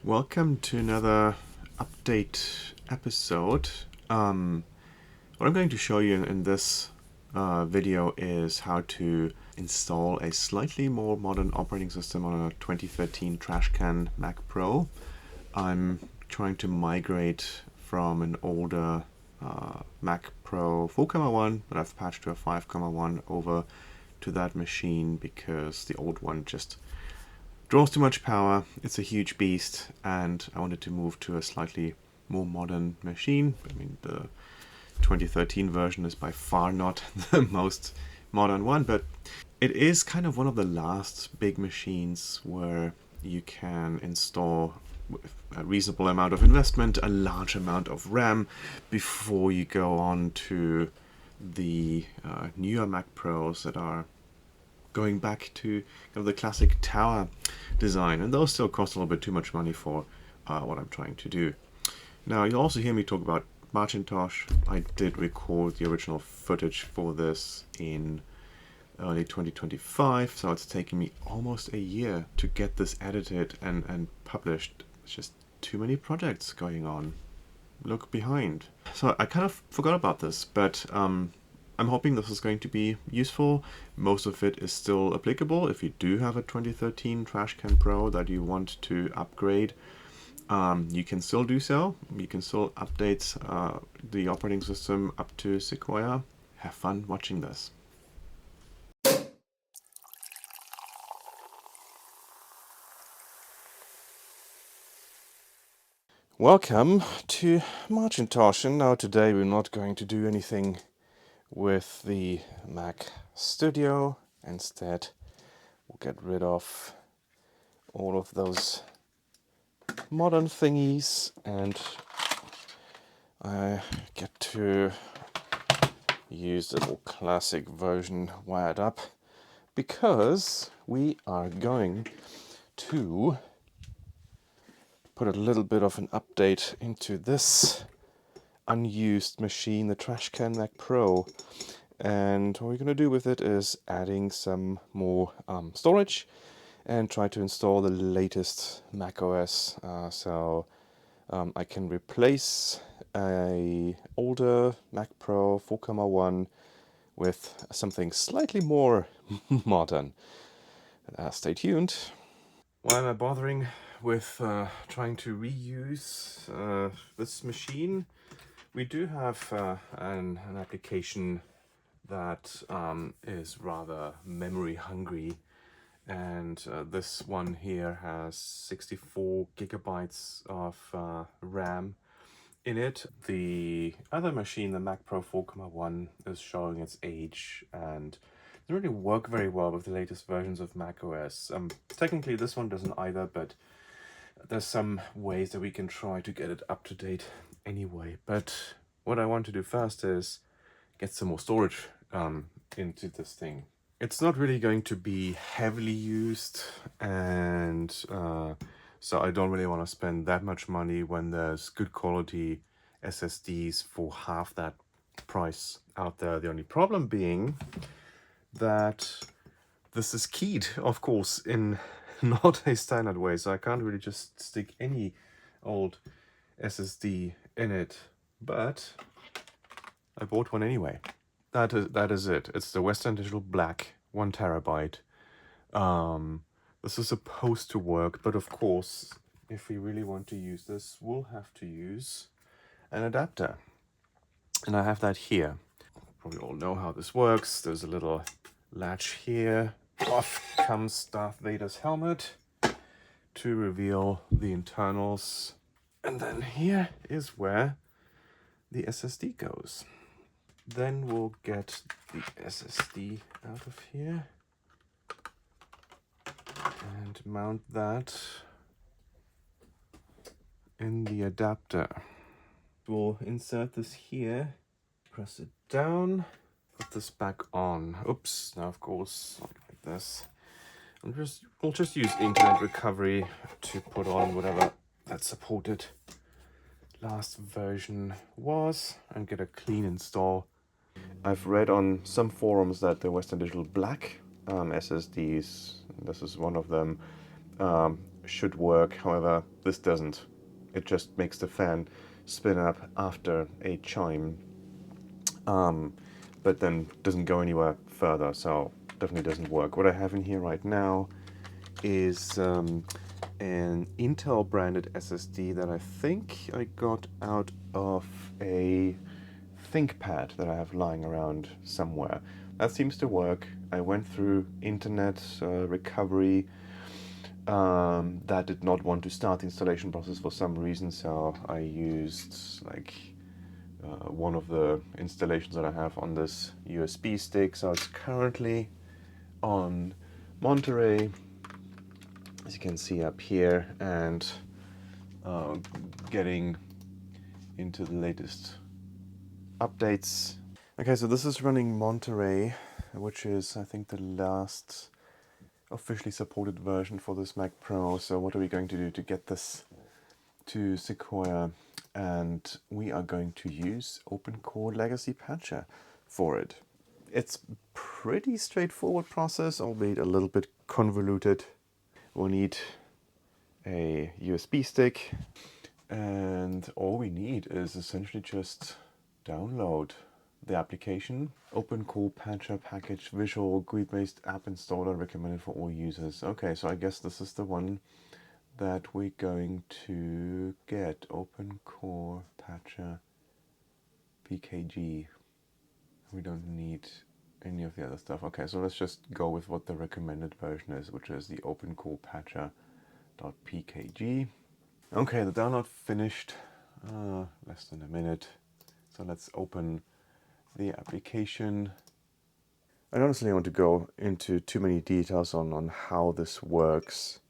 Welcome to another update episode. What I'm going to show you in this video is how to install a slightly more modern operating system on a 2013 Trashcan MacPro. I'm trying to migrate from an older Mac Pro 4.1 that I've patched to a 5.1 over to that machine because the old one just draws too much power. It's a huge beast, and I wanted to move to a slightly more modern machine. I mean, the 2013 version is by far not the most modern one, but it is kind of one of the last big machines where you can install with a reasonable amount of investment a large amount of RAM before you go on to the newer Mac Pros that are going back to kind of the classic tower design, and those still cost a little bit too much money for what I'm trying to do. Now, you'll also hear me talk about Macintosh. I did record the original footage for this in early 2025, so it's taken me almost a year to get this edited and published. It's just too many projects going on. Look behind. So I kind of forgot about this, but I'm hoping this is going to be useful. Most of it is still applicable. If you do have a 2013 Trashcan Pro that you want to upgrade, you can still do so. You can still update the operating system up to Sequoia. Have fun watching this. Welcome to Macintosh, and now today we're not going to do anything with the Mac Studio. Instead, we'll get rid of all of those modern thingies, and I get to use the little classic version wired up because we are going to put a little bit of an update into this unused machine, the Trashcan MacPro. And what we're going to do with it is adding some more storage and try to install the latest macOS. So I can replace a older Mac Pro 4.1 with something slightly more modern. Stay tuned. Why am I bothering with trying to reuse this machine? We do have an application that is rather memory hungry, and this one here has 64 gigabytes of RAM in it. The other machine, the Mac Pro 4.1, is showing its age and doesn't really work very well with the latest versions of macOS. Technically this one doesn't either, but there's some ways that we can try to get it up to date anyway. But what I want to do first is get some more storage into this thing. It's not really going to be heavily used, and so I don't really want to spend that much money when there's good quality SSDs for half that price out there. The only problem being that this is keyed, of course, in not a standard way, so I can't really just stick any old SSD in it, but I bought one anyway. That is it. It's the Western Digital Black 1 terabyte. This is supposed to work, but of course, if we really want to use this, we'll have to use an adapter. And I have that here. Probably all know how this works. There's a little latch here. Off comes Darth Vader's helmet to reveal the internals. And then here is where the SSD goes. Then we'll get the SSD out of here and mount that in the adapter. We'll insert this here, press it down, put this back on. Oops, now of course, like this. We'll just use Internet Recovery to put on whatever that supported last version was and get a clean install. I've read on some forums that the Western Digital Black SSDs, this is one of them, should work. However, this doesn't. It just makes the fan spin up after a chime, but then doesn't go anywhere further, so definitely doesn't work. What I have in here right now is an Intel branded SSD that I think I got out of a ThinkPad that I have lying around somewhere. That seems to work. I went through internet recovery. That did not want to start the installation process for some reason, so I used like one of the installations that I have on this USB stick. So it's currently on Monterey, as you can see up here, and getting into the latest updates. Okay, so this is running Monterey, which is I think the last officially supported version for this Mac Pro. So what are we going to do to get this to Sequoia? And we are going to use OpenCore Legacy Patcher for it. It's pretty straightforward process, albeit a little bit convoluted. We'll need a USB stick, and all we need is essentially just download the application. OpenCore Patcher package, visual GUI-based app installer recommended for all users. Okay, so I guess this is the one that we're going to get. OpenCore Patcher PKG. We don't need any of the other stuff. Okay, so let's just go with what the recommended version is, which is the OpenCore Patcher.pkg. Okay, the download finished less than a minute. So let's open the application. I don't honestly want to go into too many details on how this works.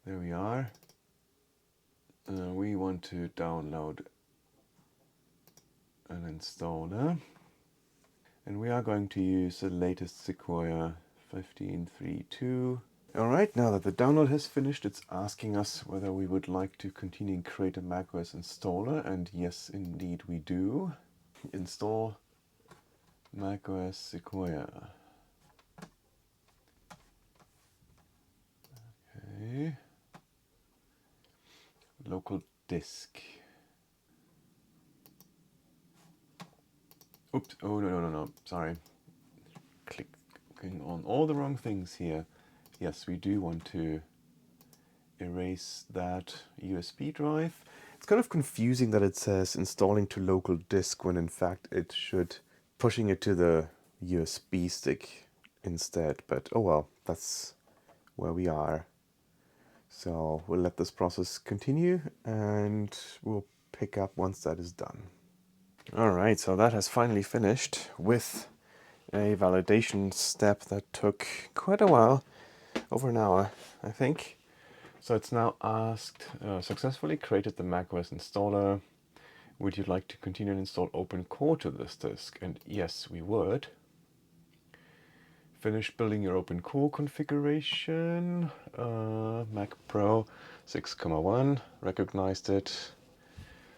There we are. We want to download an installer, and we are going to use the latest Sequoia 15.3.2. Alright, now that the download has finished, it's asking us whether we would like to continue and create a macOS installer, and yes, indeed we do. Install macOS Sequoia. Okay. Local disk. Oops, oh no, sorry. Clicking on all the wrong things here. Yes, we do want to erase that USB drive. It's kind of confusing that it says installing to local disk when in fact it should pushing it to the USB stick instead, but oh well, that's where we are. So we'll let this process continue and we'll pick up once that is done. Alright, so that has finally finished with a validation step that took quite a while, over an hour I think. So it's now asked, successfully created the macOS installer. Would you like to continue and install OpenCore to this disk? And yes, we would. Finish building your OpenCore configuration. Mac Pro 6.1 recognized it.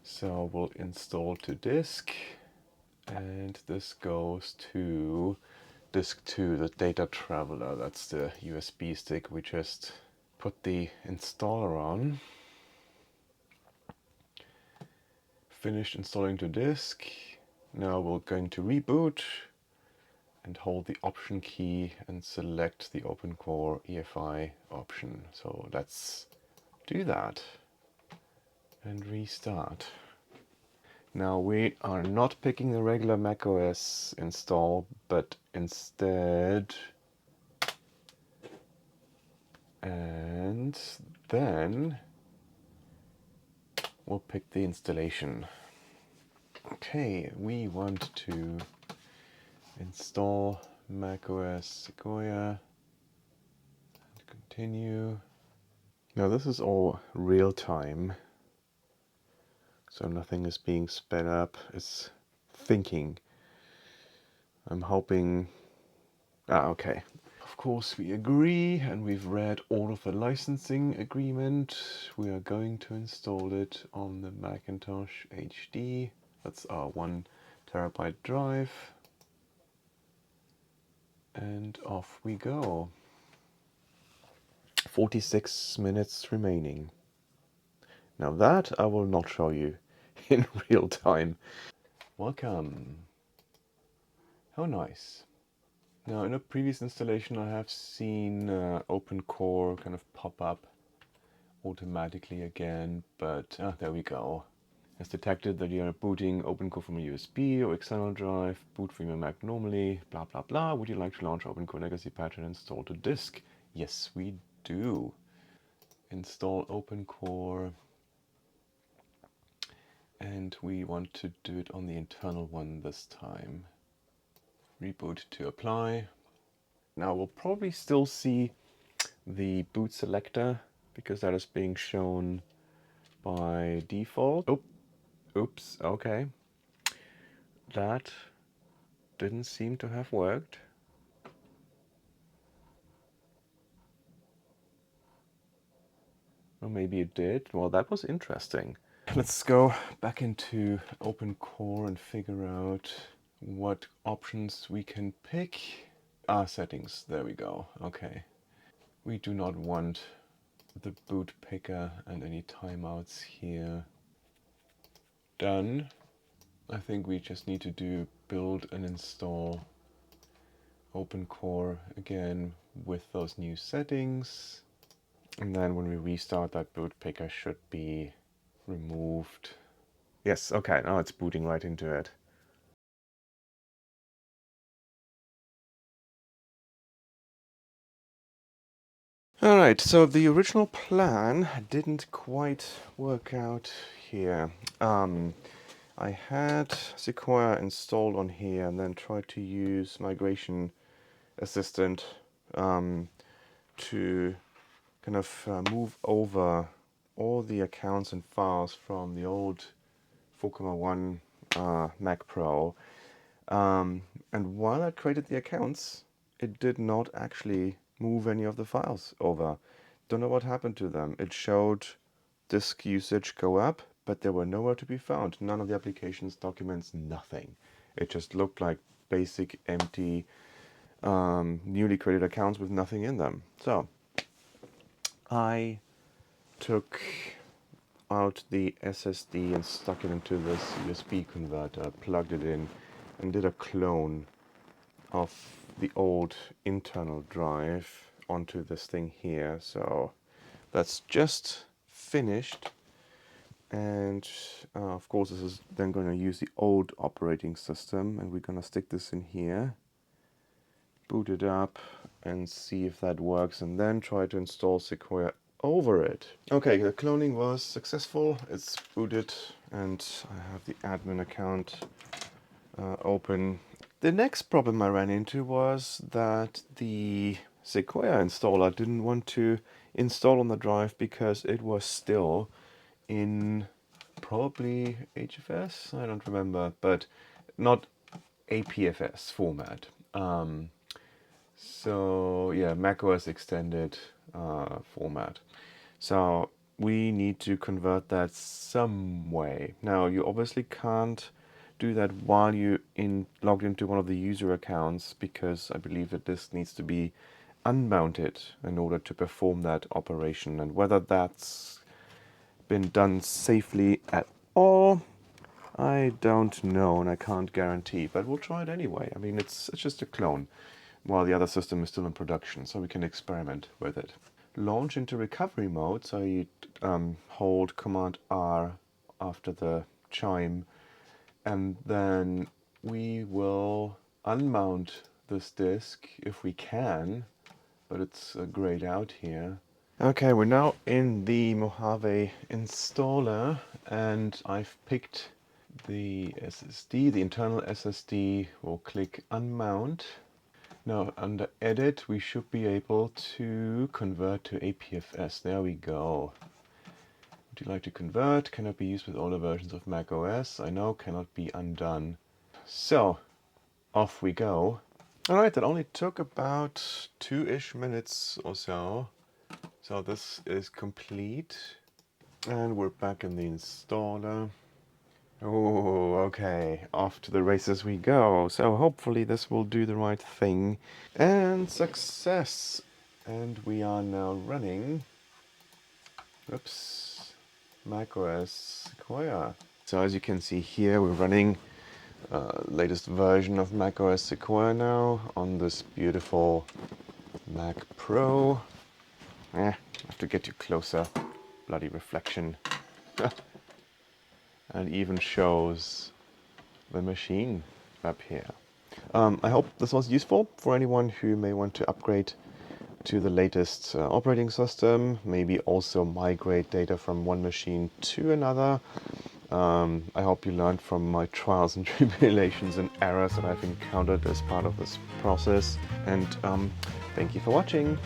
So we'll install to disk. And this goes to disk 2, the data traveler. That's the USB stick we just put the installer on. Finished installing to disk. Now we're going to reboot and hold the option key and select the OpenCore EFI option. So let's do that and restart. Now we are not picking the regular macOS install, but instead, and then we'll pick the installation. Okay, we want to install macOS Sequoia and continue. Now this is all real time, so nothing is being sped up, it's thinking. I'm hoping, okay. Of course we agree, and we've read all of the licensing agreement. We are going to install it on the Macintosh HD. That's our 1 terabyte drive. And off we go. 46 minutes remaining. Now that I will not show you in real time. Welcome. How nice. Now in a previous installation I have seen OpenCore kind of pop up automatically again, but there we go. Has detected that you are booting OpenCore from a USB or external drive, boot from your Mac normally, blah blah blah. Would you like to launch OpenCore Legacy Patcher and install to disk? Yes, we do. Install OpenCore, and we want to do it on the internal one this time. Reboot to apply. Now we'll probably still see the boot selector because that is being shown by default. Oh, oops, okay. That didn't seem to have worked. Or maybe it did. Well, that was interesting. Let's go back into OpenCore and figure out what options we can pick. Settings, there we go. Okay. We do not want the boot picker and any timeouts here. Done. I think we just need to do build and install OpenCore again with those new settings. And then when we restart, that boot picker should be removed. Yes, okay, now it's booting right into it. Alright, so the original plan didn't quite work out here. I had Sequoia installed on here and then tried to use Migration Assistant to kind of move over all the accounts and files from the old 4.1 Mac Pro. And while I created the accounts, it did not actually move any of the files over. Don't know what happened to them. It showed disk usage go up, but they were nowhere to be found. None of the applications, documents, nothing. It just looked like basic empty newly created accounts with nothing in them. So I took out the SSD and stuck it into this USB converter, plugged it in, and did a clone of the old internal drive onto this thing here. So that's just finished, and of course this is then going to use the old operating system, and we're going to stick this in here, boot it up and see if that works, and then try to install Sequoia over it. Okay, the cloning was successful. It's booted and I have the admin account open. The next problem I ran into was that the Sequoia installer didn't want to install on the drive because it was still in probably HFS, I don't remember, but not APFS format. So yeah, macOS extended format. So we need to convert that some way. Now you obviously can't do that while you logged into one of the user accounts, because I believe that this needs to be unmounted in order to perform that operation, and whether that's been done safely at all, I don't know, and I can't guarantee, but we'll try it anyway. I mean, it's just a clone while the other system is still in production, so we can experiment with it. Launch into recovery mode, so you hold Command R after the chime, and then we will unmount this disk if we can, but it's grayed out here. Okay, we're now in the Mojave installer, and I've picked the SSD, the internal SSD. We'll click unmount. Now under edit we should be able to convert to APFS. There we go. Would you like to convert? Cannot be used with older versions of macOS. I know, cannot be undone. So off we go. Alright, that only took about 2-ish minutes or so. So this is complete. And we're back in the installer. Oh, okay, off to the races we go. So hopefully this will do the right thing. And success! And we are now running, oops, macOS Sequoia. So as you can see here, we're running latest version of macOS Sequoia now on this beautiful Mac Pro. I have to get you closer. Bloody reflection. And even shows the machine up here. I hope this was useful for anyone who may want to upgrade to the latest operating system, maybe also migrate data from one machine to another. I hope you learned from my trials and tribulations and errors that I've encountered as part of this process. And thank you for watching.